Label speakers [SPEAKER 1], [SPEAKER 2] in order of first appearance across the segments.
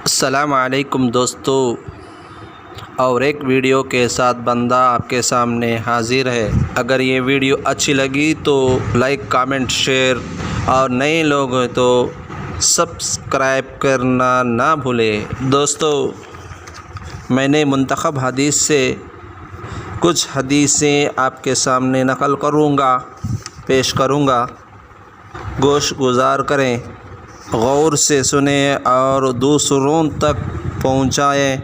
[SPEAKER 1] السلام علیکم دوستو، اور ایک ویڈیو کے ساتھ بندہ آپ کے سامنے حاضر ہے۔ اگر یہ ویڈیو اچھی لگی تو لائک، کامنٹ، شیئر، اور نئے لوگ ہیں تو سبسکرائب کرنا نہ بھولیں۔ دوستو، میں نے منتخب حدیث سے کچھ حدیثیں آپ کے سامنے نقل پیش کروں گا۔ گوش گزار کریں، غور سے سنیں اور دوسروں تک پہنچائیں،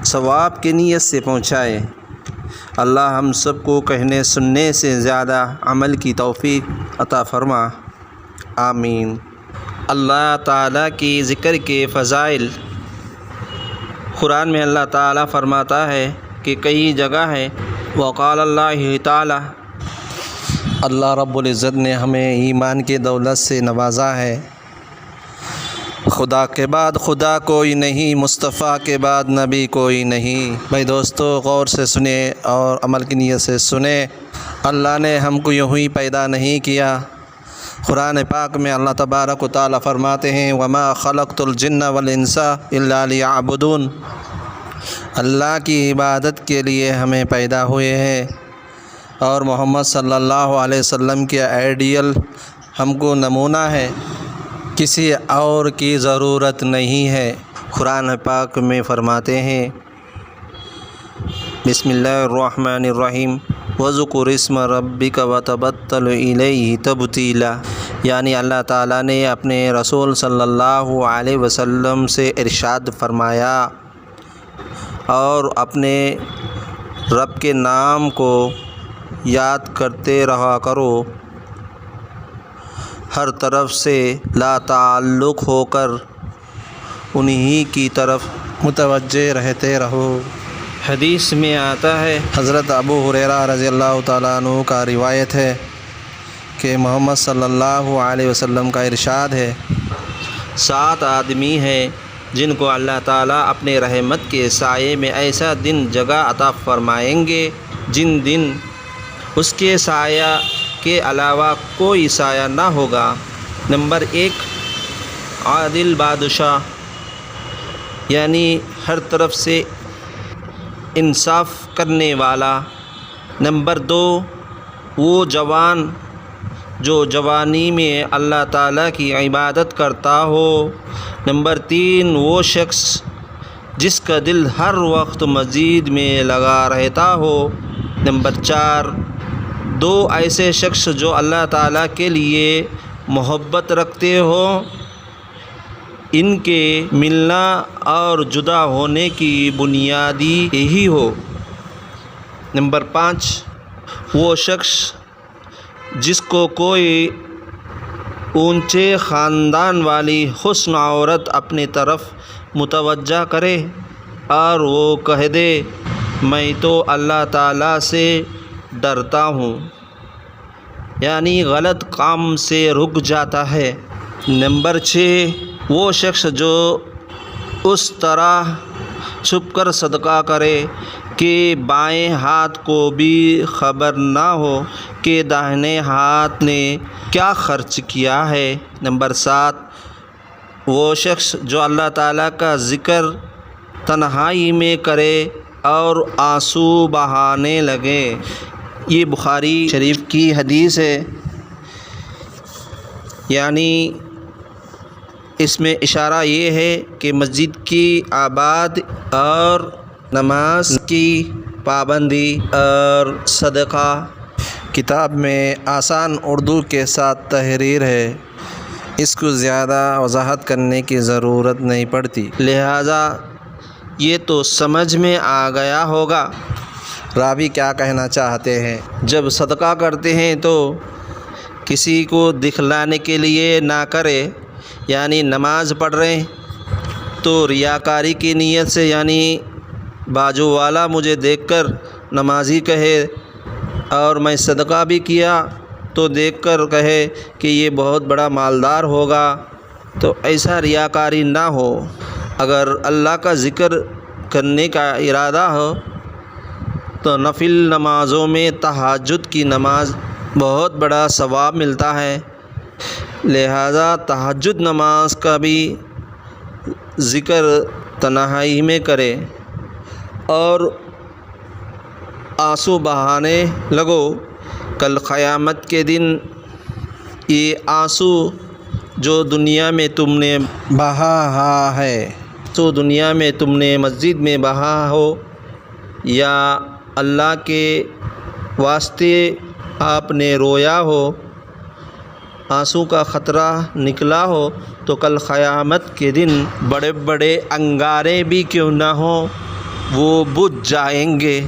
[SPEAKER 1] ثواب کی نیت سے پہنچائیں۔ اللہ ہم سب کو کہنے سننے سے زیادہ عمل کی توفیق عطا فرما، آمین۔ اللہ تعالیٰ کی ذکر کے فضائل۔ قرآن میں اللہ تعالیٰ فرماتا ہے کہ کئی جگہ ہے وقال اللہ تعالیٰ، اللہ رب العزت نے ہمیں ایمان کی دولت سے نوازا ہے۔ خدا کے بعد خدا کوئی نہیں، مصطفیٰ کے بعد نبی کوئی نہیں۔ بھائی دوستو، غور سے سنیں اور عمل کی نیت سے سنیں۔ اللہ نے ہم کو یوں ہی پیدا نہیں کیا۔ قرآن پاک میں اللہ تبارک و تعالیٰ فرماتے ہیں وَمَا خَلَقْتُ الْجِنَّ وَالْإِنسَ إِلَّا لِيَعْبُدُونَ، اللہ کی عبادت کے لیے ہمیں پیدا ہوئے ہیں، اور محمد صلی اللہ علیہ وسلم کے آئیڈیل ہم کو نمونہ ہے، کسی اور کی ضرورت نہیں ہے۔ قرآن پاک میں فرماتے ہیں بسم اللہ الرحمن الرحیم وَذْكُرِ اسْمَ رَبِّكَ وَتَبَتَّلْ إِلَيْهِ تَبْتِيلًا، یعنی اللہ تعالیٰ نے اپنے رسول صلی اللہ علیہ وسلم سے ارشاد فرمایا، اور اپنے رب کے نام کو یاد کرتے رہا کرو، ہر طرف سے لا تعلق ہو کر انہی کی طرف متوجہ رہتے رہو۔ حدیث میں آتا ہے، حضرت ابو ہریرہ رضی اللہ تعالیٰ عنہ کا روایت ہے کہ محمد صلی اللہ علیہ وسلم کا ارشاد ہے 7 آدمی ہیں جن کو اللہ تعالیٰ اپنے رحمت کے سائے میں ایسا دن جگہ عطا فرمائیں گے جن دن اس کے سایہ کے علاوہ کوئی سایہ نہ ہوگا۔ نمبر 1، عادل بادشاہ، یعنی ہر طرف سے انصاف کرنے والا۔ نمبر 2، وہ جوان جو جوانی میں اللہ تعالیٰ کی عبادت کرتا ہو۔ نمبر 3، وہ شخص جس کا دل ہر وقت مسجد میں لگا رہتا ہو۔ نمبر 4، 2 ایسے شخص جو اللہ تعالیٰ کے لیے محبت رکھتے ہو، ان کے ملنا اور جدا ہونے کی بنیادی یہی ہو۔ نمبر 5، وہ شخص جس کو کوئی اونچے خاندان والی حسن عورت اپنی طرف متوجہ کرے اور وہ کہہ دے میں تو اللہ تعالیٰ سے ڈرتا ہوں، یعنی غلط کام سے رک جاتا ہے۔ نمبر 6، وہ شخص جو اس طرح چھپ کر صدقہ کرے کہ بائیں ہاتھ کو بھی خبر نہ ہو کہ داہنے ہاتھ نے کیا خرچ کیا ہے۔ نمبر 7، وہ شخص جو اللہ تعالیٰ کا ذکر تنہائی میں کرے اور آنسو بہانے لگے۔ یہ بخاری شریف کی حدیث ہے، یعنی اس میں اشارہ یہ ہے کہ مسجد کی آباد اور نماز کی پابندی اور صدقہ۔ کتاب میں آسان اردو کے ساتھ تحریر ہے، اس کو زیادہ وضاحت کرنے کی ضرورت نہیں پڑتی، لہذا یہ تو سمجھ میں آ گیا ہوگا راوی کیا کہنا چاہتے ہیں۔ جب صدقہ کرتے ہیں تو کسی کو دکھلانے کے لیے نہ کرے، یعنی نماز پڑھ رہے ہیں تو ریاکاری کی نیت سے، یعنی بازو والا مجھے دیکھ کر نمازی کہے، اور میں صدقہ بھی کیا تو دیکھ کر کہے کہ یہ بہت بڑا مالدار ہوگا، تو ایسا ریاکاری نہ ہو۔ اگر اللہ کا ذکر کرنے کا ارادہ ہو تو نفل نمازوں میں تہجد کی نماز بہت بڑا ثواب ملتا ہے، لہذا تہجد نماز کا بھی ذکر تنہائی میں کرے اور آنسو بہانے لگو، کل قیامت کے دن یہ آنسو جو دنیا میں تم نے بہا ہے، تو دنیا میں تم نے مسجد میں بہا ہو یا اللہ کے واسطے آپ نے رویا ہو، آنسو کا خطرہ نکلا ہو، تو کل قیامت کے دن بڑے بڑے انگارے بھی کیوں نہ ہوں وہ بجھ جائیں گے،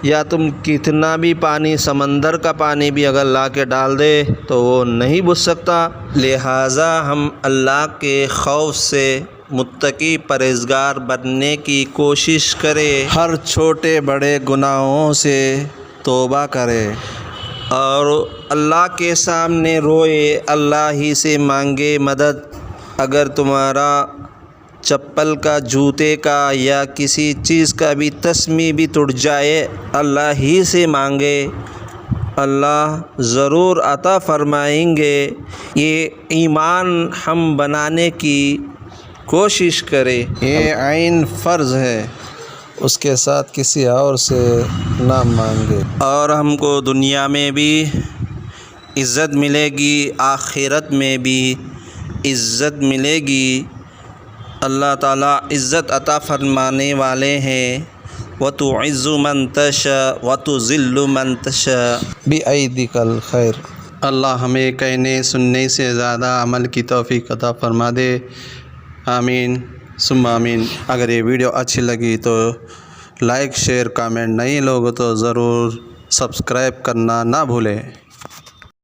[SPEAKER 1] یا تم کتنا بھی پانی، سمندر کا پانی بھی اگر لا کے ڈال دے تو وہ نہیں بجھ سکتا۔ لہٰذا ہم اللہ کے خوف سے متقی پرہیزگار بننے کی کوشش کریں، ہر چھوٹے بڑے گناہوں سے توبہ کرے اور اللہ کے سامنے روئے، اللہ ہی سے مانگے مدد۔ اگر تمہارا چپل کا، جوتے کا یا کسی چیز کا بھی تسمہ بھی ٹوٹ جائے، اللہ ہی سے مانگے، اللہ ضرور عطا فرمائیں گے۔ یہ ایمان ہم بنانے کی کوشش کرے، یہ عین فرض ہے، اس کے ساتھ کسی اور سے نہ مانگے، اور ہم کو دنیا میں بھی عزت ملے گی، آخرت میں بھی عزت ملے گی۔ اللہ تعالیٰ عزت عطا فرمانے والے ہیں، وَتُعِزُّ مَن تَشَاءُ وَتُذِلُّ مَن تَشَاءُ بِأَيْدِكَ الْخَيْرُ۔ اللہ ہمیں کہنے سننے سے زیادہ عمل کی توفیق عطا فرما دے، آمین ثم آمین۔ اگر یہ ویڈیو اچھی لگی تو لائک، شیئر، کامنٹ، نئے لوگ تو ضرور سبسکرائب کرنا نہ بھولیں۔